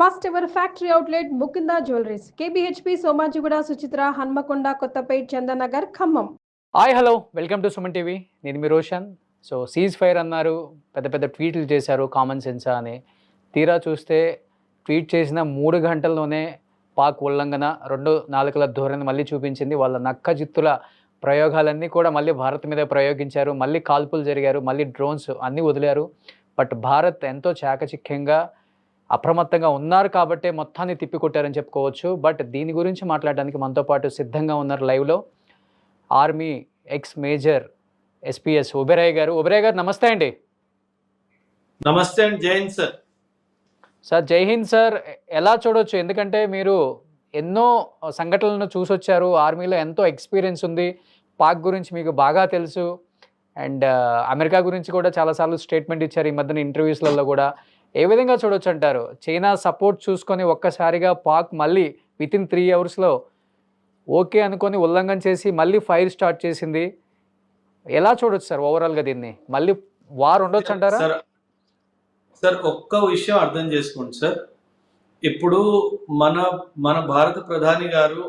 First ever factory outlet Mukinda Jewelries, KBHP Somajigoda Suchitra Hanmakonda Kottapet Chandanagar Khammam. Hi hello welcome to Suman TV. నేను మీ Roshan. So cease fire అన్నారు, పెద్ద పెద్ద ట్వీట్లు చేశారు common సెన్సా అని. తీరా చూస్తే ట్వీట్ చేసిన 3 గంటల్లోనే పాక్ ఉల్లంఘన, 2 నాలుకల ధోరణి మళ్ళీ చూపించింది. వాళ్ళ నక్క జిత్తుల ప్రయోగాలన్నీ కూడా మళ్ళీ భారత్ మీద ప్రయోగించారు. మళ్ళీ కాల్పులు జరిగారు, మళ్ళీ డ్రోన్స్ అన్నీ వదిలారు. బట్ భారత్ ఎంతో చాకచక్యంగా అప్రమత్తంగా ఉన్నారు కాబట్టే మొత్తాన్ని తిప్పికొట్టారని చెప్పుకోవచ్చు. బట్ దీని గురించి మాట్లాడడానికి మనతో పాటు సిద్ధంగా ఉన్నారు లైవ్లో army ex major SPS Oberoi garu. Oberoi గారు నమస్తే అండి. నమస్తే అండి. జై హింద్ సార్. సార్ జై హింద్ సార్. ఎలా చూడొచ్చు, ఎందుకంటే మీరు ఎన్నో సంఘటనలను చూసొచ్చారు, ఆర్మీలో ఎంతో ఎక్స్పీరియన్స్ ఉంది, పాక్ గురించి మీకు బాగా తెలుసు, అండ్ అమెరికా గురించి కూడా చాలాసార్లు స్టేట్మెంట్ ఇచ్చారు ఈ మధ్యన ఇంటర్వ్యూస్లలో కూడా. ఏ విధంగా చూడొచ్చు అంటారు? చైనా సపోర్ట్ చూసుకొని ఒక్కసారిగా పాక్ మళ్ళీ వితిన్ 3 అవర్స్లో ఓకే అనుకొని ఉల్లంఘన చేసి మళ్ళీ ఫైర్ స్టార్ట్ చేసింది. ఎలా చూడొచ్చు సార్ ఓవరాల్గా దీన్ని? మళ్ళీ వార్ ఉండొచ్చు అంటారా? సార్ ఒక్క విషయం అర్థం చేసుకోండి సార్. ఇప్పుడు మన భారత ప్రధాని గారు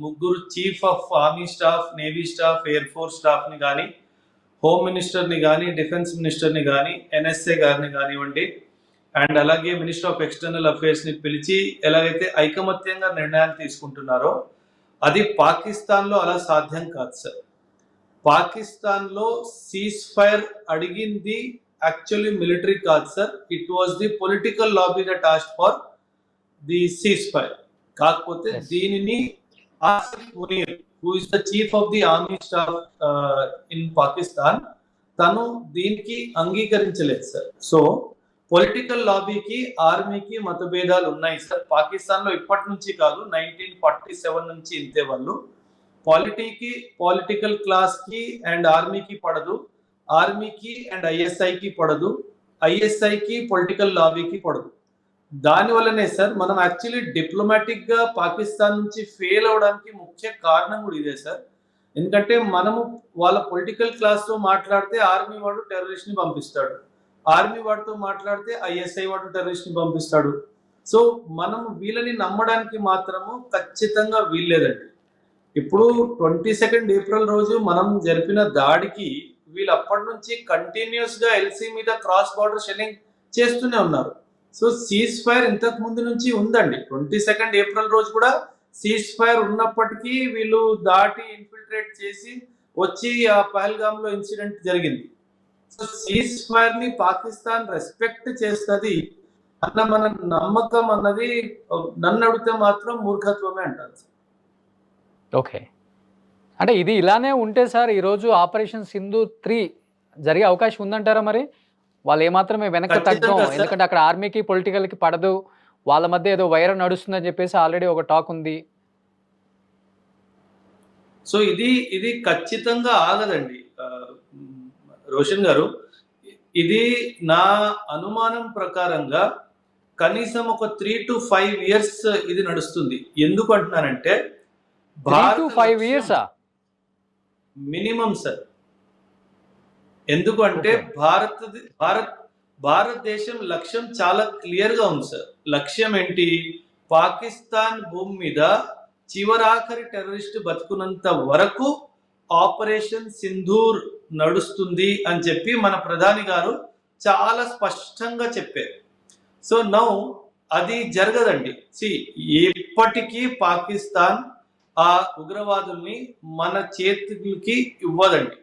3 chief of army staff, navy staff, air force స్టాఫ్ని కానీ, హోమ్ మినిస్టర్ని కానీ, డిఫెన్స్ మినిస్టర్ని కానీ, ఎన్ఎస్ఏ గారిని కానివ్వండి, అండ్ అలాగే మినిస్టర్ ఆఫ్ ఎక్స్టర్నల్ అఫైర్స్ని పిలిచి ఎలాగైతే ఐకమత్యంగా నిర్ణయాలు తీసుకుంటున్నారో అది పాకిస్తాన్లో అలా సాధ్యం కాదు సార్. పాకిస్తాన్లో సీజ్ ఫైర్ అడిగింది యాక్చువల్లీ మిలిటరీ కాదు sir. It was the political lobby that asked for the cease fire. కాకపోతే దీనిని Asif Munir, who is the chief of the army staff in Pakistan, తను దీనికి అంగీకరించలేదు సార్. సో పొలిటికల్ లాబీకి ఆర్మీకి మతభేదాలు ఉన్నాయి సార్. పాకిస్తాన్లో ఇప్పటి నుంచి కాదు, 1947 నుంచి ఇంతే. వాళ్ళు పొలిటికల్ క్లాస్కి అండ్ ఆర్మీకి పడదు, ఆర్మీకి అండ్ ఐఎస్ఐకి పడదు, ఐఎస్ఐకి పొలిటికల్ లాబీకి పడదు. దానివల్లనే సార్ మనం యాక్చువల్లీ డిప్లొమాటిక్గా పాకిస్తాన్ నుంచి ఫెయిల్ అవడానికి ముఖ్య కారణం కూడా ఇదే సార్. ఎందుకంటే మనము వాళ్ళ పొలిటికల్ క్లాస్తో మాట్లాడితే ఆర్మీ వాడు టెర్రరిస్ట్ని పంపిస్తాడు, ఆర్మీ వాడితో మాట్లాడితే ఐఎస్ఐ వాడు టెర్రరిస్ట్ని పంపిస్తాడు. సో మనం వీళ్ళని నమ్మడానికి మాత్రము ఖచ్చితంగా వీల్లేదండి. ఇప్పుడు 22 ఏప్రిల్ రోజు మనం జరిపిన దాడికి వీళ్ళు అప్పటి నుంచి కంటిన్యూస్గా ఎల్సీ మీద క్రాస్ బార్డర్ షెల్లింగ్ చేస్తూనే ఉన్నారు. సో సీజ్ ఫైర్ ఇంతకు ముందు నుంచి ఉందండి. 22 ఏప్రిల్ రోజు కూడా సీజ్ ఫైర్ ఉన్నప్పటికీ వీళ్ళు దాటి ఇన్ఫిల్ట్రేట్ చేసి వచ్చి ఆ పహల్గామ్లో ఇన్సిడెంట్ జరిగింది. సో సీజ్ ఫైర్ ని పాకిస్తాన్ రెస్పెక్ట్ చేస్తుంది అన్న మన నమ్మకం అన్నది నన్ను అడిగితే మాత్రం మూర్ఖత్వమే అంటారు. ఓకే, అంటే ఇది ఇలానే ఉంటే సార్ ఈరోజు ఆపరేషన్ సింధూర్ 3 జరిగే అవకాశం ఉందంటారా? మరి వాళ్ళు ఏమాత్రమే వెనక్కి తగ్గం, ఎందుకంటే అక్కడ ఆర్మీకి పొలిటికల్కి పడదు, వాళ్ళ మధ్య ఏదో వైరం నడుస్తుందని చెప్పేసి ఆల్రెడీ ఒక టాక్ ఉంది. సో ఇది ఖచ్చితంగా ఆగదండి రోషన్ గారు. ఇది నా అనుమానం ప్రకారంగా కనీసం ఒక 3 to 5 years ఇది నడుస్తుంది. ఎందుకు అంటున్నానంటే 3 to 5 years మినిమం సార్. ఎందుకంటే భారతదేశం లక్ష్యం చాలా క్లియర్గా ఉంది సార్. లక్ష్యం ఏంటి? పాకిస్తాన్ భూమి మీద చివరాఖరి టెర్రరిస్ట్ బతుకున్నంత వరకు ఆపరేషన్ సింధూర్ నడుస్తుంది అని చెప్పి మన ప్రధాని గారు చాలా స్పష్టంగా చెప్పారు. సో నౌ అది జరగదండి. ఇప్పటికీ పాకిస్తాన్ ఆ ఉగ్రవాదుల్ని మన చేతులకి ఇవ్వదండి.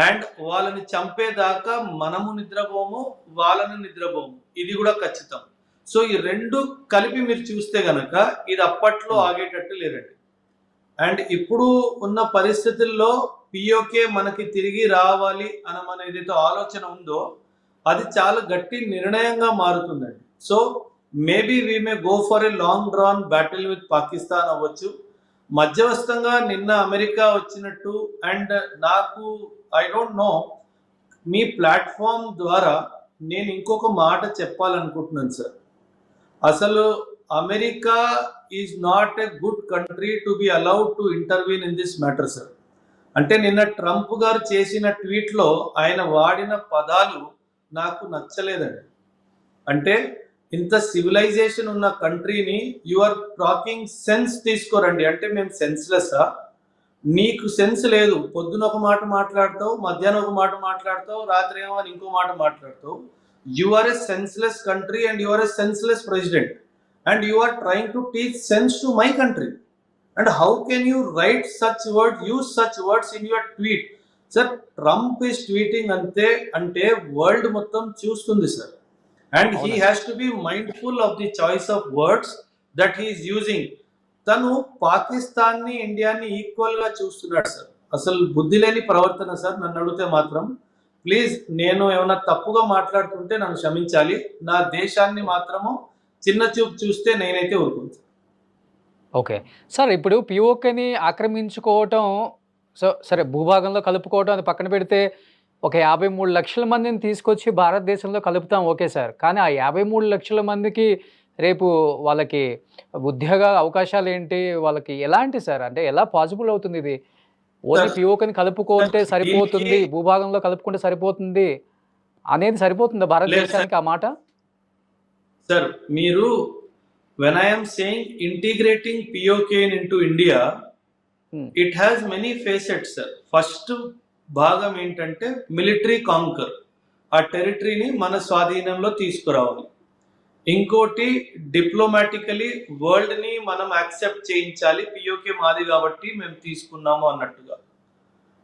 అండ్ వాళ్ళని చంపేదాకా మనము నిద్రపోము, వాళ్ళని నిద్రపోము, ఇది కూడా ఖచ్చితం. సో ఈ రెండు కలిపి మీరు చూస్తే గనక ఇది అప్పట్లో ఆగేటట్టు లేదండి. అండ్ ఇప్పుడు ఉన్న పరిస్థితుల్లో పిఓకే మనకి తిరిగి రావాలి అని మన ఏదైతే ఆలోచన ఉందో అది చాలా గట్టి నిర్ణయంగా మారుతుందండి. So maybe we may go for a long drawn battle with Pakistan అవ్వచ్చు. మధ్యవస్థంగా నిన్న అమెరికా వచ్చినట్టు. అండ్ నాకు ఐ డోంట్ నో, మీ ప్లాట్ఫామ్ ద్వారా నేను ఇంకొక మాట చెప్పాలనుకుంటున్నాను సార్. అసలు America is not a good country to be allowed to intervene in this matter sir. అంటే నిన్న ట్రంప్ గారు చేసిన ట్వీట్లో ఆయన వాడిన పదాలు నాకు నచ్చలేదండి. అంటే ఇంత సివిలైజేషన్ ఉన్న కంట్రీని యు ఆర్ టాకింగ్ సెన్స్ తీసుకోరండి. అంటే మేము సెన్స్లెస్సా? నీకు సెన్స్ లేదు. పొద్దున ఒక మాట మాట్లాడతావు, మధ్యాహ్నం ఒక మాట మాట్లాడతావు, రాత్రి ఏమో అని ఇంకో మాట మాట్లాడతావు. You are a senseless country and you are a senseless president and you are trying to teach sense to my country. And how can you write such words, use such words in your tweet? Sir, Trump is tweeting ante world మొత్తం చూస్తుంది sir. And he has to be mindful of the choice of words that he is using. తను పాకిస్తాన్ని ఇండియాని equal గా చూస్తున్నాడు sir. అసలు బుద్ధి లేని ప్రవర్తన సార్. నన్ను అడిగితే మాత్రం ప్లీజ్, నేను ఏమైనా తప్పుగా మాట్లాడుతుంటే నన్ను క్షమించాలి. నా దేశాన్ని మాత్రము చిన్న చూపు చూస్తే నేనైతే ఊరుకుంటాను. ఓకే సార్, ఇప్పుడు పిఓకేని ఆక్రమించుకోవటం, సరే భూభాగంలో కలుపుకోవటం అది పక్కన పెడితే ఒక 53 లక్షల మందిని తీసుకొచ్చి భారతదేశంలో కలుపుతాం, ఓకే సార్. కానీ ఆ 53 లక్షల మందికి రేపు వాళ్ళకి ఉద్యోగ అవకాశాలు ఏంటి, వాళ్ళకి ఎలాంటి సార్, అంటే ఎలా పాసిబుల్ అవుతుంది ఇది? ఓన్లీ పిఓకేని కలుపుకుంటే సరిపోతుంది, భూభాగంలో కలుపుకుంటే సరిపోతుంది అనేది సరిపోతుందా భారతదేశానికి ఆ మాట? సార్ మీరు when I am saying integrating POK into India, it has many facets, sir. First భాగం ఏంటంటే మిలిటరీ కాంకర్, ఆ టెరిటరీని మన స్వాధీనంలో తీసుకురావాలి. ఇంకోటి డిప్లొమాటికలీ వరల్డ్ని మనం యాక్సెప్ట్ చేయించాలి, POK మాది కాబట్టి మేము తీసుకున్నాము అన్నట్టుగా.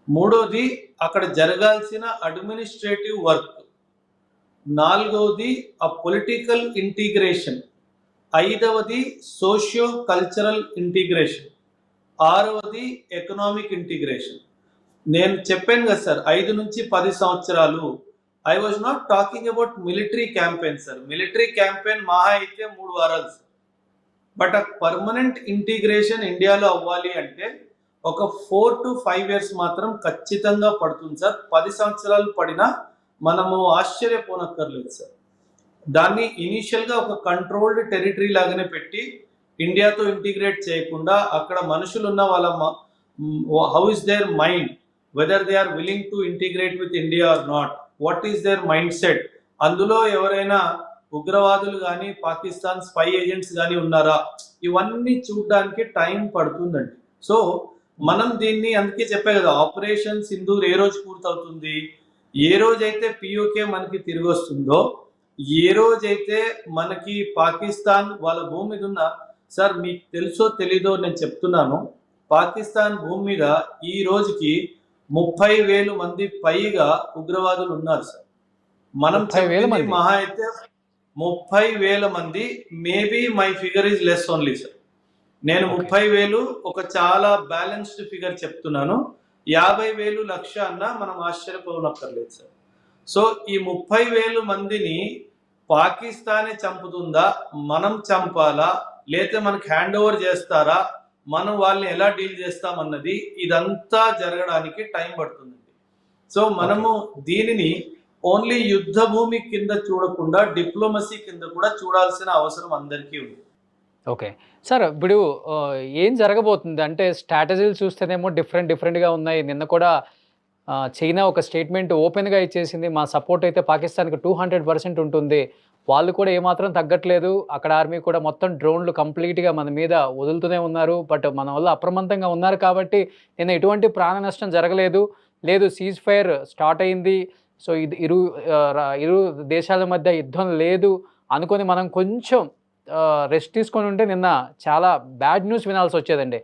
మూడోది అక్కడ జరగాల్సిన అడ్మినిస్ట్రేటివ్ వర్క్. నాలుగోది ఆ పొలిటికల్ ఇంటిగ్రేషన్. ఐదవది సోషియో కల్చరల్ ఇంటిగ్రేషన్. ఆరవది ఎకనామిక్ ఇంటిగ్రేషన్. నేను చెప్పాను కదా సార్, 5 నుంచి 10 సంవత్సరాలు I was not talking about military campaign sir. Military campaign మహా అయితే 3 వారాలు సార్. బట్ ఆ పర్మనెంట్ ఇంటిగ్రేషన్ ఇండియాలో అవ్వాలి అంటే ఒక 4 to 5 years మాత్రం ఖచ్చితంగా పడుతుంది సార్. 10 సంవత్సరాలు పడినా మనము ఆశ్చర్యపోనక్కర్లేదు సార్. దాన్ని ఇనీషియల్గా ఒక కంట్రోల్డ్ టెరిటరీ లాగానే పెట్టి ఇండియాతో ఇంటిగ్రేట్ చేయకుండా అక్కడ మనుషులు ఉన్న వాళ్ళ how is their mind, whether they are willing to integrate with India or not, what is their mind set, అందులో ఎవరైనా ఉగ్రవాదులు కానీ పాకిస్తాన్ స్పై ఏజెంట్స్ కానీ ఉన్నారా, ఇవన్నీ చూడడానికి టైం పడుతుందండి. సో మనం దీన్ని అందుకే చెప్పే కదా, ఆపరేషన్ సింధూర్ ఏ రోజు పూర్తవుతుంది, ఏ రోజైతే POK మనకి తిరిగి వస్తుందో, ఏ రోజైతే మనకి పాకిస్తాన్ వాళ్ళ భూమి మీద ఉన్న, సార్ మీకు తెలుసో తెలీదో నేను చెప్తున్నాను, పాకిస్తాన్ భూమి మీద ఈ రోజుకి 30,000 మంది పైగా ఉగ్రవాదులు ఉన్నారు సార్. మనం చెప్పింది మహా అయితే 30,000 మంది. Maybe my figure is less only sir. నేను 30,000 ఒక చాలా బ్యాలెన్స్డ్ ఫిగర్ చెప్తున్నాను. 50,000 లక్ష అన్నా మనం ఆశ్చర్యపోనక్కర్లేదు సార్. సో ఈ 30,000 మందిని పాకిస్తానే చంపుతుందా, మనం చంపాలా, లేకపోతే మనకు హ్యాండ్ ఓవర్ చేస్తారా, మనం వాళ్ళని ఎలా డీల్ చేస్తామన్నది ఇదంతా జరగడానికి టైం పడుతుందండి. సో మనము దీనిని ఓన్లీ యుద్ధ భూమి కింద చూడకుండా డిప్లొమసీ కింద కూడా చూడాల్సిన అవసరం అందరికీ ఉంది. ఓకే సార్, ఇప్పుడు ఏం జరగబోతుంది అంటే స్ట్రాటజీలు చూస్తేనేమో డిఫరెంట్గా ఉన్నాయి. నిన్న కూడా చైనా ఒక స్టేట్మెంట్ ఓపెన్గా ఇచ్చేసింది, మా సపోర్ట్ అయితే పాకిస్తాన్కి 200% ఉంటుంది, వాళ్ళు కూడా ఏమాత్రం తగ్గట్లేదు, అక్కడ ఆర్మీ కూడా మొత్తం డ్రోన్లు కంప్లీట్గా మన మీద వదులుతూనే ఉన్నారు, బట్ మన వల్ల అప్రమత్తంగా ఉన్నారు కాబట్టి నిన్న ఎటువంటి ప్రాణ నష్టం జరగలేదు, లేదు సీజ్ ఫైర్ స్టార్ట్ అయింది, సో ఇది ఇరు దేశాల మధ్య యుద్ధం లేదు అనుకొని మనం కొంచెం రెస్ట్ తీసుకొని ఉంటే నిన్న చాలా బ్యాడ్ న్యూస్ వినాల్సి వచ్చేదండి.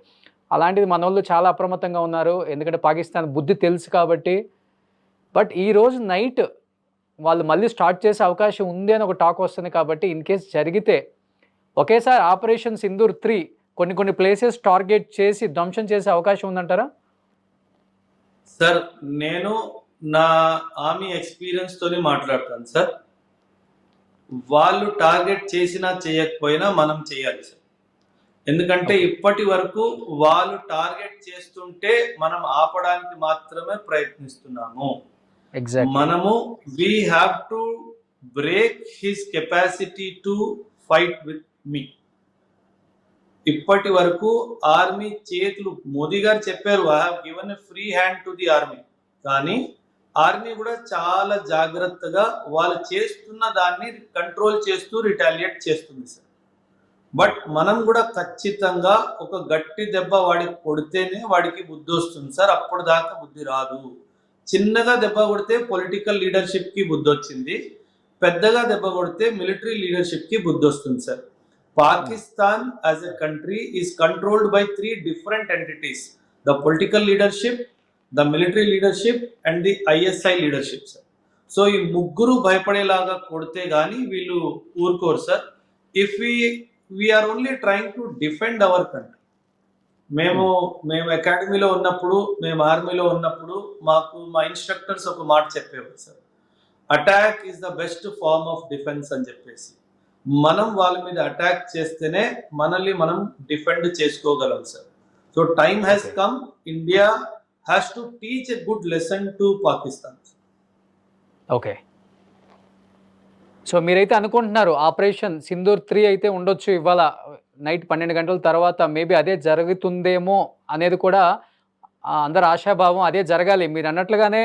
అలాంటిది మన వాళ్ళు చాలా అప్రమత్తంగా ఉన్నారు, ఎందుకంటే పాకిస్తాన్ బుద్ధి తెలుసు కాబట్టి. బట్ ఈరోజు నైట్ వాళ్ళు మళ్ళీ స్టార్ట్ చేసే అవకాశం ఉంది అని ఒక టాక్ వస్తుంది కాబట్టి ఇన్ కేస్ జరిగితే ఒకేసారి ఆపరేషన్ సింధూర్ 3 కొన్ని ప్లేసెస్ టార్గెట్ చేసి ధ్వంసం చేసే అవకాశం ఉందంటారా? సార్ నేను నా ఆర్మీ ఎక్స్పీరియన్స్ తోని మాట్లాడతాను సార్. వాళ్ళు టార్గెట్ చేసినా చేయకపోయినా మనం చేయాలి సార్. ఎందుకంటే ఇప్పటి వరకు వాళ్ళు టార్గెట్ చేస్తుంటే మనం ఆపడానికి మాత్రమే ప్రయత్నిస్తున్నాము. మనము we have to break his capacity to fight with me. ఇప్పటి వరకు ఆర్మీ చేతులు, మోదీ గారు చెప్పారు I have given a free hand to the army, కానీ ఆర్మీ కూడా చాలా జాగ్రత్తగా వాళ్ళు చేస్తున్న దాన్ని కంట్రోల్ చేస్తూ రిటాలియేట్ చేస్తుంది సార్. బట్ మనం కూడా ఖచ్చితంగా ఒక గట్టి దెబ్బ వాడికి కొడితేనే వాడికి బుద్ధి వస్తుంది సార్, అప్పుడు దాకా బుద్ధి రాదు. చిన్నగా దెబ్బ కొడితే పొలిటికల్ లీడర్షిప్ కి బుద్ధి వచ్చింది, పెద్దగా దెబ్బ కొడితే మిలిటరీ లీడర్షిప్ కి బుద్ధి వస్తుంది sir. Pakistan as a country is controlled by 3 different entities: the political leadership, the military leadership and the ISI leadership sir. So ఈ ముగ్గురు భయపడేలాగా కొడితే గానీ వీళ్ళు ఊరుకోరు sir. If we are only trying to defend our country. మేము అకాడమీలో ఉన్నప్పుడు, మేము ఆర్మీలో ఉన్నప్పుడు మా ఇన్స్ట్రక్టర్స్ ఒక మాట చెప్పేవారు sir, attack is the best form of defence అని చెప్పేసి. మనం వాళ్ళ మీద అటాక్ చేస్తేనే మనల్ని మనం డిఫెండ్ చేసుకోగలం sir. So time has come, India has to teach a good lesson to Pakistan. Okay, so మీరైతే అనుకుంటున్నారు ఆపరేషన్ సింధూర్ 3 అయితే ఉండొచ్చు ఇవాళ నైట్ 12 గంటల తర్వాత, మేబీ అదే జరుగుతుందేమో అనేది కూడా అందరు ఆశాభావం, అదే జరగాలి. మీరు అన్నట్లుగానే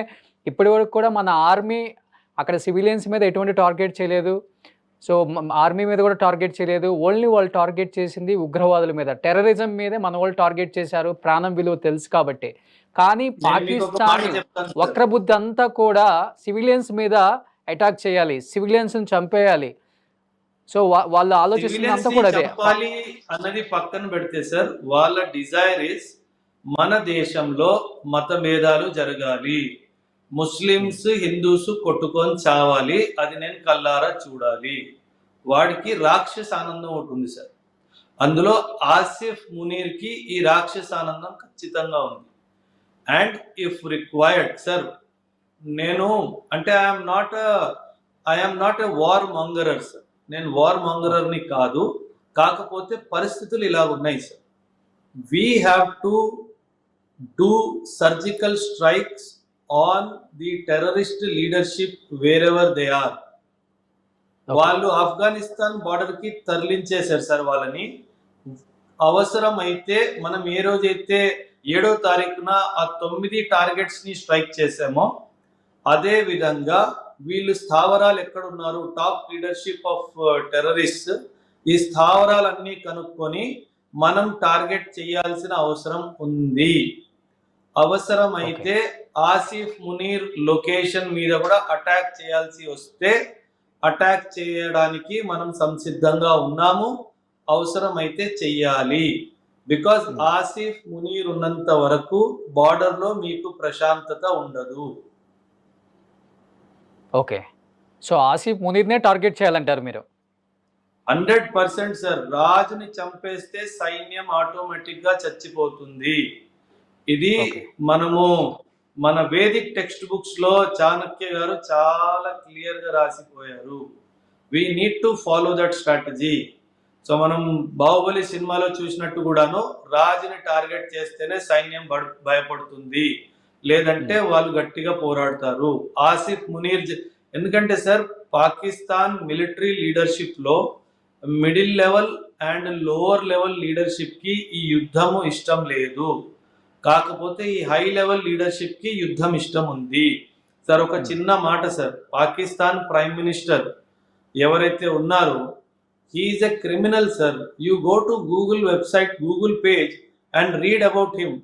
ఇప్పటి వరకు కూడా మన ఆర్మీ అక్కడ సివిలియన్స్ మీద ఎటువంటి టార్గెట్ చేయలేదు, సో ఆర్మీ మీద కూడా టార్గెట్ చేయలేదు. ఓన్లీ వాళ్ళు టార్గెట్ చేసింది ఉగ్రవాదుల మీద, టెర్రరిజం మీదే మన వాళ్ళు టార్గెట్ చేశారు, ప్రాణం విలువ తెలుసు కాబట్టి. కానీ పాకిస్తాన్ వక్రబుద్ధి అంతా కూడా సివిలియన్స్ మీద అటాక్ చేయాలి, సివిలియన్స్ చంపేయాలి. సో వాళ్ళు ఆలోచిస్తున్నంత కూడా అదే చంపాలి అన్నది పక్కన పెడితే సార్, వాళ్ళ డిజైర్ ఇస్ మన దేశంలో మత భేదాలు జరగాలి, ముస్లిమ్స్ హిందూస్ కొట్టుకొని చావాలి, అది నేను కల్లారా చూడాలి. వాడికి రాక్షస ఆనందం ఉంటుంది సార్. అందులో ఆసిఫ్ మునీర్ కి ఈ రాక్షస ఆనందం ఖచ్చితంగా ఉంది. అండ్ ఇఫ్ రిక్వైర్డ్ సార్, నేను అంటే I'm not a war monger sir, నేను వార్ మాంగరర్ని కాదు, కాకపోతే పరిస్థితులు ఇలా ఉన్నాయి sir. We have to do surgical strikes on the terrorist leadership wherever they are. వాళ్ళు ఆఫ్ఘనిస్తాన్ బార్డర్ కి తరలించేశారు సార్ వాళ్ళని. అవసరం అయితే మనం ఏ రోజైతే 7వ తారీఖున ఆ 9 టార్గెట్స్ ని స్ట్రైక్ చేసామో, అదే విధంగా వీళ్ళు స్థావరాలు ఎక్కడున్నారు, టాప్ లీడర్షిప్ ఆఫ్ టెర్రరిస్ట్, ఈ స్థావరాలన్నీ కనుక్కొని మనం టార్గెట్ చేయాల్సిన అవసరం ఉంది. అవసరం అయితే ఆసిఫ్ మునీర్ లొకేషన్ మీద కూడా అటాక్ చేయాల్సి వస్తే అటాక్ చేయడానికి మనం సంసిద్ధంగా ఉన్నాము, అవసరం అయితే చెయ్యాలి. బికాజ్ ఆసిఫ్ మునీర్ ఉన్నంత వరకు బార్డర్ లో మీకు ప్రశాంతత ఉండదు. ఓకే, సో ఆసిఫ్ మునీర్నే టార్గెట్ చేయాలంటారు మీరు? 100% సార్. రాజుని చంపేస్తే సైన్యం ఆటోమేటిక్ గా చచ్చిపోతుంది. ఇది మనము మన వేదిక్ టెక్స్ట్ బుక్స్ లో చాణక్య గారు చాలా క్లియర్ గా రాసిపోయారు. We need to follow that strategy. So మనం బాహుబలి సినిమాలో చూసినట్టు కూడాను, రాజుని టార్గెట్ చేస్తేనే సైన్యం భయపడుతుంది, లేదంటే వాళ్ళు గట్టిగా పోరాడతారు. ఆసిఫ్ మునీర్ ఎందుకంటే సార్, పాకిస్తాన్ మిలిటరీ లీడర్షిప్ లో middle level and lower level leadership కి ఈ యుద్ధము ఇష్టం లేదు, కాకపోతే ఈ హై లెవెల్ లీడర్షిప్ కి యుద్ధం ఇష్టం ఉంది సార్. ఒక చిన్న మాట సార్, పాకిస్తాన్ ప్రైమ్ మినిస్టర్ ఎవరైతే ఉన్నారో, he is a criminal sir. You go to Google website, Google page and read about him.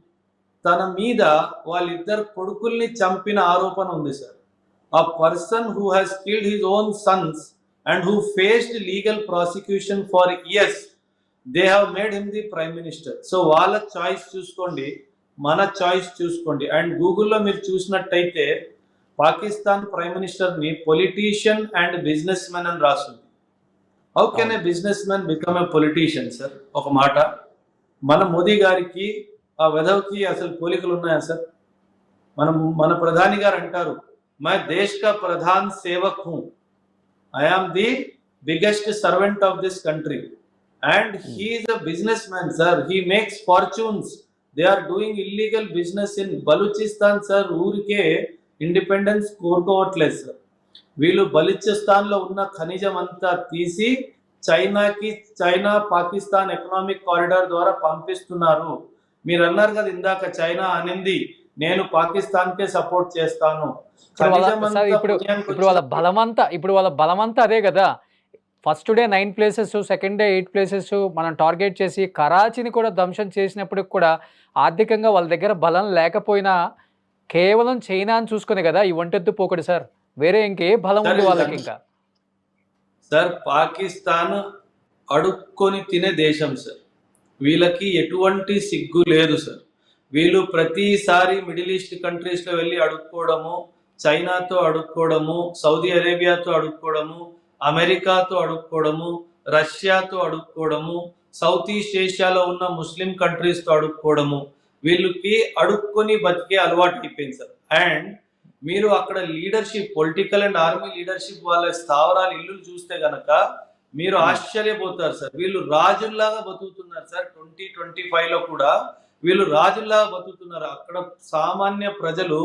తన మీద వాళ్ళిద్దరు కొడుకుల్ని చంపిన ఆరోపణ ఉంది sir. A person who has killed his own sons and who faced legal prosecution for years, they have made him the prime minister. So వాళ్ళ choice చూసుకోండి, మన చాయిస్ చూసుకోండి. అండ్ గూగుల్లో మీరు చూసినట్టయితే పాకిస్తాన్ ప్రైమ్ మినిస్టర్ ని పొలిటీషియన్ అండ్ బిజినెస్ మ్యాన్ అని రాస్తుంది. How can A business man become a politician sir? ఒక మాట, మన మోదీ గారికి ఆ వెధవ్కి అసలు పోలికలు ఉన్నాయా సార్? మన ప్రధాని గారు అంటారు, मैं देश का प्रधान सेवक हूं, I am the biggest servant of this country, and he is a businessman sir. He makes fortunes. They are doing illegal business in Balochistan sir. ఊరికే ఇండిపెండెన్స్ కోరుకోవట్లేదు సార్. వీళ్ళు బలూచిస్తాన్ లో ఉన్న ఖనిజం అంతా తీసి చైనా పాకిస్తాన్ ఎకనామిక్ కారిడార్ ద్వారా పంపిస్తున్నారు. మీరు అన్నారు కదా ఇందాక, చైనా అనింది నేను పాకిస్తాన్ కే సపోర్ట్ చేస్తాను. ఇప్పుడు వాళ్ళ ఖనిజం సార్ అంతా ఇప్పుడు పుణ్యానికి ఇప్పుడు వాళ్ళ వచ్చినప్పుడు బలమంతా ఇప్పుడు వాళ్ళ బలమంతా అదే కదా. First day 9 places, second day 8 places మనం టార్గెట్ చేసి కరాచీని కూడా ధ్వంసం చేసినప్పటికి కూడా ఆర్థికంగా వాళ్ళ దగ్గర బలం లేకపోయినా కేవలం చైనాని చూసుకునే కదా ఈ ఒంటెత్తు పోకడు సార్. వేరే ఇంకే బలం సార్ ఉంది వాళ్ళకి ఇదంతా ఇంకా. సార్ పాకిస్తాన్ అడుక్కొని తినే దేశం సార్. వీళ్ళకి ఎటువంటి సిగ్గు లేదు సార్. వీళ్ళు ప్రతిసారి మిడిల్ ఈస్ట్ కంట్రీస్లో వెళ్ళి అడుక్కోవడము, చైనాతో అడుక్కోవడము, సౌదీ అరేబియాతో అడుక్కోవడము, అమెరికాతో అడుక్కోవడము, రష్యాతో అడుక్కోవడము, సౌత్ ఈస్ట్ ఏషియాలో ఉన్న ముస్లిం కంట్రీస్తో అడుక్కోవడము, వీళ్ళకి అడుక్కొని బతికే అలవాటు అయిపోయింది సార్. అండ్ మీరు అక్కడ leadership, political and army leadership వాళ్ళ స్థావరాలు ఇల్లులు చూస్తే గనక మీరు ఆశ్చర్యపోతారు సార్. వీళ్ళు రాజుల్లాగా బతుకుతున్నారు సార్. 2025లో కూడా వీళ్ళు రాజుల్లాగా బతుకుతున్నారు. అక్కడ సామాన్య ప్రజలు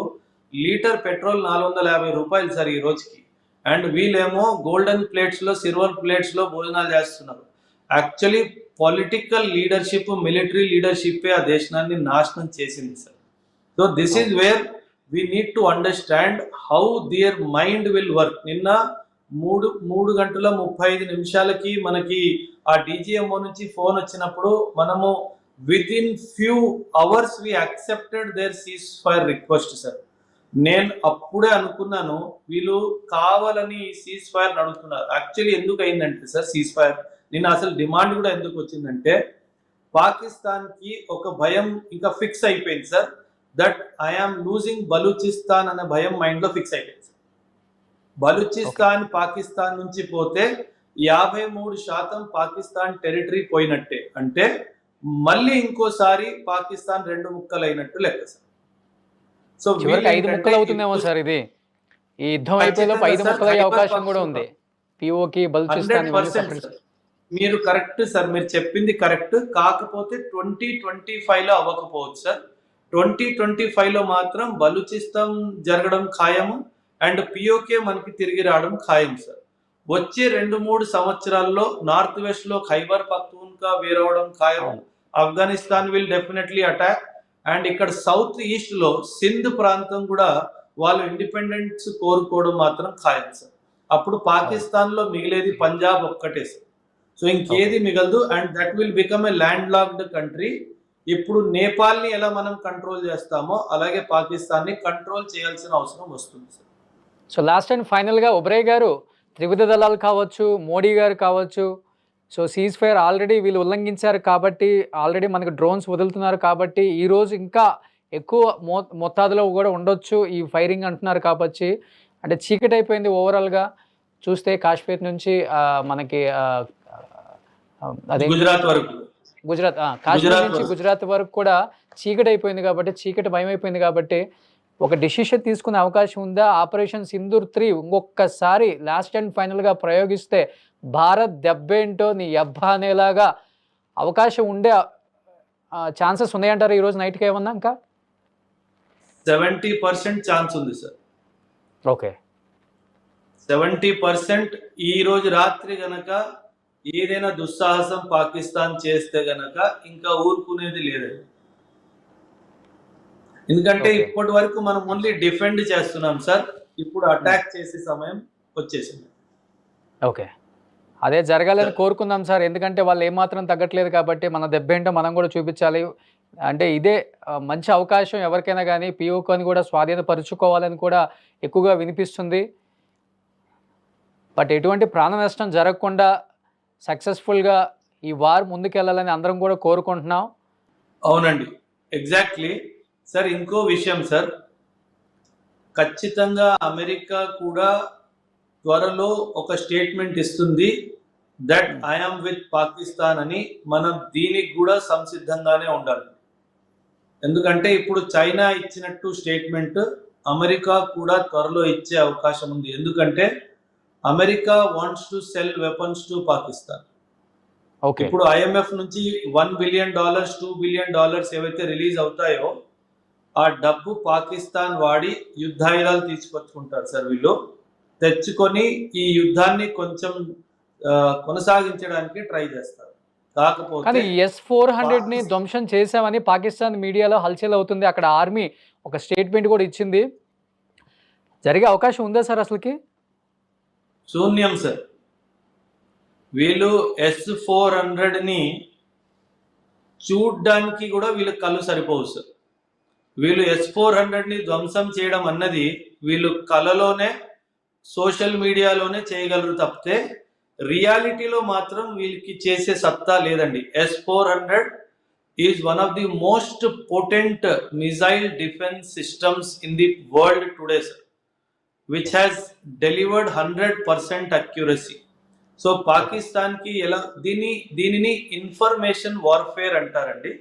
లీటర్ పెట్రోల్ 450 రూపాయలు సార్ ఈ రోజుకి. అండ్ వీళ్ళేమో గోల్డెన్ ప్లేట్స్ లో, సిల్వర్ ప్లేట్స్ లో భోజనాలు చేస్తున్నారు. Actually political leadership, military leadership ఆ దేశాన్ని నాశనం చేసింది sir. So this is where we need to understand how their mind will work. నిన్న 3 గంటల 35 నిమిషాలకి మనకి ఆ DGMO నుంచి ఫోన్ వచ్చినప్పుడు మనము within few hours we accepted their ceasefire request sir. నేను అప్పుడే అనుకున్నాను వీళ్ళు కావాలని సీజ్ ఫైర్ అడుగుతున్నారు. యాక్చువల్లీ ఎందుకు అయిందంటే సార్ సీజ్ ఫైర్ నిన్న అసలు డిమాండ్ కూడా ఎందుకు వచ్చిందంటే పాకిస్తాన్కి ఒక భయం ఇంకా ఫిక్స్ అయిపోయింది sir. That I am losing Balochistan అనే భయం మైండ్ లో ఫిక్స్ అయిపోయింది. బలూచిస్తాన్ పాకిస్తాన్ నుంచి పోతే 53% పాకిస్తాన్ టెరిటరీ పోయినట్టే. అంటే మళ్ళీ ఇంకోసారి పాకిస్తాన్ 2 ముక్కలు అయినట్టు లెక్క సార్. సో చివరికి 5 ముక్కలు అవుతుందేమో సార్ ఇది. ఈ యుద్ధం అయిపోయేలోపు 5 ముక్కలు అయ్యే అవకాశం కూడా ఉంది. పిఓకి బలూచిస్తాన్ 100% మీరు కరెక్ట్ సార్, మీరు చెప్పింది కరెక్ట్. కాకపోతే 2025లో అవ్వకపోవచ్చు సార్. 2025లో మాత్రం బలూచిస్తాన్ జరగడం ఖాయము అండ్ పిఓకే మనకి తిరిగి రావడం ఖాయం సార్. వచ్చే 2-3 సంవత్సరాల్లో నార్త్ వెస్ట్ లో ఖైబర్ పఖ్తూన్ఖా వేరవడం ఖాయం. Afghanistan will definitely attack. And ఇక్కడ సౌత్ ఈస్ట్ లో సింధ్ ప్రాంతం కూడా వాళ్ళు ఇండిపెండెన్స్ కోరుకోవడం మాత్రం ఖాయం సార్. అప్పుడు పాకిస్తాన్ లో మిగిలేది పంజాబ్ ఒక్కటే సార్. సో ఇంకేది మిగలదు. And that will become a land locked country. ఇప్పుడు నేపాల్ని ఎలా మనం కంట్రోల్ చేస్తామో అలాగే పాకిస్తాన్ని కంట్రోల్ చేయాల్సిన అవసరం వస్తుంది సార్. సో లాస్ట్ అండ్ ఫైనల్గా ఒబ్రాయ్ గారు, త్రివిధ దళాలు కావచ్చు, మోడీ గారు కావచ్చు, సో సీజ్ ఫైర్ ఆల్రెడీ వీళ్ళు ఉల్లంఘించారు కాబట్టి, ఆల్రెడీ మనకు డ్రోన్స్ వదులుతున్నారు కాబట్టి ఈరోజు ఇంకా ఎక్కువ మొత్తాదులో కూడా ఉండొచ్చు ఈ ఫైరింగ్ అంటున్నారు కాబట్టి, అంటే చీకటి అయిపోయింది ఓవరాల్గా చూస్తే కాశ్మీర్ నుంచి మనకి అదే గుజరాత్ వరకు, కాశ్మీర్ నుంచి గుజరాత్ వరకు కూడా చీకటి అయిపోయింది కాబట్టి, చీకటి భయం అయిపోయింది కాబట్టి ఒక డెసిషన్ తీసుకునే అవకాశం ఉందా? ఆపరేషన్ సింధూర్ 3 ఇంకొకసారి లాస్ట్ అండ్ ఫైనల్గా ప్రయోగిస్తే భారత్ దెబ్బేంటో నీ అబ్బా అనేలాగా అవకాశం ఉండే ఛాన్సెస్ ఉన్నాయంటారు ఈరోజు నైట్కి ఏమన్నా? ఇంకా 70% ఛాన్స్ ఉంది సార్. ఓకే, 70% ఈ రోజు రాత్రి గనక ఏదైనా దుస్సాహసం పాకిస్తాన్ చేస్తే గనక ఇంకా ఊరుకునేది లేదండి. ఎందుకంటే ఇప్పటి వరకు మనం ఓన్లీ డిఫెండ్ చేస్తున్నాం సార్. ఇప్పుడు అటాక్ చేసే సమయం వచ్చేసింది. ఓకే, అదే జరగాలని కోరుకుందాం సార్. ఎందుకంటే వాళ్ళు ఏమాత్రం తగ్గట్లేదు కాబట్టి మన దెబ్బేంటో మనం కూడా చూపించాలి. అంటే ఇదే మంచి అవకాశం ఎవరికైనా కానీ పిఓకని కూడా స్వాధీనపరుచుకోవాలని కూడా ఎక్కువగా వినిపిస్తుంది. బట్ ఎటువంటి ప్రాణ నష్టం జరగకుండా సక్సెస్ఫుల్గా ఈ వార్ ముందుకెళ్ళాలని అందరం కూడా కోరుకుంటున్నాం. అవునండి, ఎగ్జాక్ట్లీ సార్. ఇంకో విషయం సార్, ఖచ్చితంగా అమెరికా కూడా త్వరలో ఒక స్టేట్మెంట్ ఇస్తుంది దట్ ఐఎమ్ విత్ పాకిస్తాన్ అని. మనం దీనికి కూడా సంసిద్ధంగానే ఉండాలి. ఎందుకంటే ఇప్పుడు చైనా ఇచ్చినట్టు స్టేట్మెంట్ అమెరికా కూడా త్వరలో ఇచ్చే అవకాశం ఉంది. ఎందుకంటే America wants to cell weapons to Pakistan. ఇప్పుడు IMF నుంచి $1 బిలియన్ $2 బిలియన్ ఏవైతే రిలీజ్ అవుతాయో ఆ డబ్బు పాకిస్తాన్ వాడి యుద్ధాయుధాలు తీసుకొచ్చుకుంటారు సార్. వీళ్ళు తెచ్చుకొని ఈ యుద్ధాన్ని కొంచెం కొనసాగించడానికి ట్రై చేస్తారు. కానీ కాకపోతే S-400ని ధ్వంసం చేశామని పాకిస్తాన్ మీడియాలో హల్చల్ అవుతుంది. అక్కడ ఆర్మీ ఒక స్టేట్మెంట్ కూడా ఇచ్చింది. జరిగే అవకాశం ఉందా సార్ అసలుకి? శూన్యం సార్. వీళ్ళు S-400ని చూడ్డానికి కూడా వీళ్ళ కళ్ళు సరిపోవు సార్. వీళ్ళు S-400ని ధ్వంసం చేయడం అన్నది వీళ్ళు కలలోనే సోషల్ మీడియాలోనే చేయగలరు తప్పితే రియాలిటీలో మాత్రం వీళ్ళకి చేసే సత్తా లేదండి. S-400 is one of the most potent missile defence systems in the world today sir, which has delivered 100% accuracy. So పాకిస్తాన్కి ఎలా దీనిని ఇన్ఫర్మేషన్ వార్ఫేర్ అంటారండి.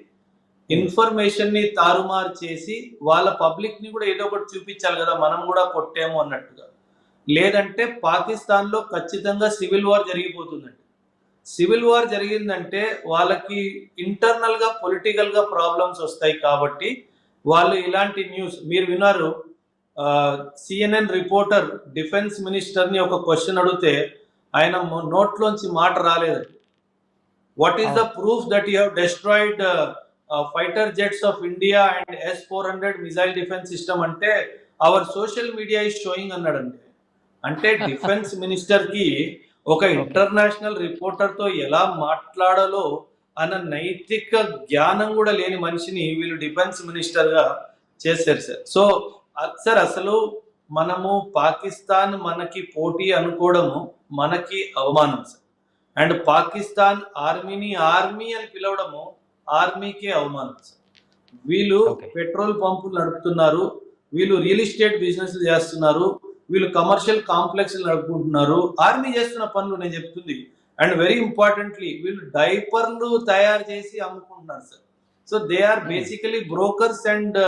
ఇన్ఫర్మేషన్ ని తారుమారు చేసి వాళ్ళ పబ్లిక్ ని కూడా ఏదో ఒకటి చూపించాలి కదా, మనం కూడా కొట్టాము అన్నట్టుగా. లేదంటే పాకిస్తాన్ లో ఖచ్చితంగా సివిల్ వార్ జరిగిపోతుందండి. సివిల్ వార్ జరిగిందంటే వాళ్ళకి ఇంటర్నల్ గా పొలిటికల్ గా ప్రాబ్లమ్స్ వస్తాయి. కాబట్టి వాళ్ళు ఇలాంటి న్యూస్ మీరు విన్నారు, CNN రిపోర్టర్ డిఫెన్స్ మినిస్టర్ ని ఒక క్వశ్చన్ అడిగితే ఆయన నోట్లోంచి మాట రాలేదండి. What is the proof that you have destroyed fighter jets of India and S-400 missile defence system అంటే our social media is showing అన్నాడండి. అంటే డిఫెన్స్ మినిస్టర్ కి ఒక ఇంటర్నేషనల్ రిపోర్టర్ తో ఎలా మాట్లాడాలో అన్న నైతిక జ్ఞానం కూడా లేని మనిషిని వీళ్ళు డిఫెన్స్ మినిస్టర్ గా చేశారు సార్. సో సార్ అసలు మనము పాకిస్తాన్ మనకి పోటీ అనుకోవడము మనకి అవమానం సార్. అండ్ పాకిస్తాన్ ఆర్మీని ఆర్మీ అని పిలవడము ఆర్మీకే అవమానం సార్. వీళ్ళు పెట్రోల్ పంపులు నడుపుతున్నారు, వీళ్ళు రియల్ ఎస్టేట్ బిజినెస్ చేస్తున్నారు, వీళ్ళు కమర్షియల్ కాంప్లెక్స్ నడుపుకుంటున్నారు. ఆర్మీ చేస్తున్న పనులు నేను చెప్తుంది. అండ్ వెరీ ఇంపార్టెంట్లీ వీళ్ళు డైపర్లు తయారు చేసి అమ్ముకుంటున్నారు sir. So they are basically brokers and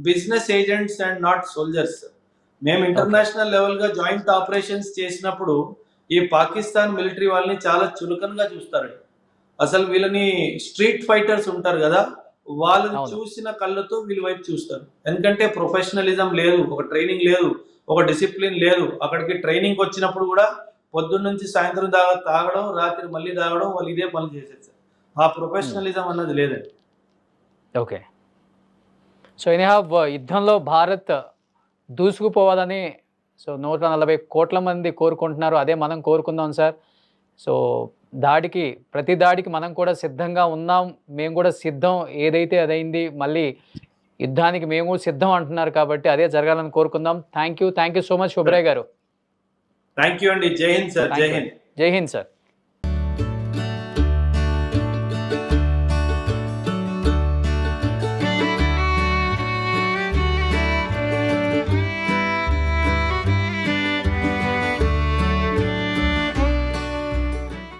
business agents and not soldiers. మేము ఇంటర్నేషనల్ లెవెల్ గా జాయింట్ ఆపరేషన్స్ చేసినప్పుడు ఈ పాకిస్తాన్ మిలిటరీ వాళ్ళని చాలా చులకనగా చూస్తారండి. అసలు వీళ్ళని స్ట్రీట్ ఫైటర్స్ ఉంటారు కదా, వాళ్ళని చూసిన కళ్ళతో వీళ్ళ వైపు చూస్తారు. ఎందుకంటే ప్రొఫెషనలిజం లేదు, ఒక ట్రైనింగ్ లేదు, ఒక డిసిప్లిన్ లేదు. అక్కడికి ట్రైనింగ్ వచ్చినప్పుడు కూడా పొద్దున్న నుంచి సాయంత్రం దాకా తాగడం, రాత్రి మళ్ళీ తాగడం, వాళ్ళు ఇదే పనులు చేసేది సార్. ఆ ప్రొఫెషనలిజం అన్నది లేదండి. ఓకే. సో ఎనీహౌ యుద్ధంలో భారత్ దూసుకుపోవాలని 140 కోట్ల మంది కోరుకుంటున్నారు. అదే మనం కోరుకుందాం సార్. సో ప్రతి దాడికి మనం కూడా సిద్ధంగా ఉన్నాం. మేము కూడా సిద్ధం, ఏదైతే అదైంది. మళ్ళీ యుద్ధానికి మేము సిద్ధం అంటున్నారు కాబట్టి అదే జరగాలని కోరుకుందాం. థ్యాంక్ యూ సో మచ్ శుభ్రయ్య గారు. థ్యాంక్ యూ అండి. జై హింద్ సార్. జై హింద్. జై హింద్ సార్.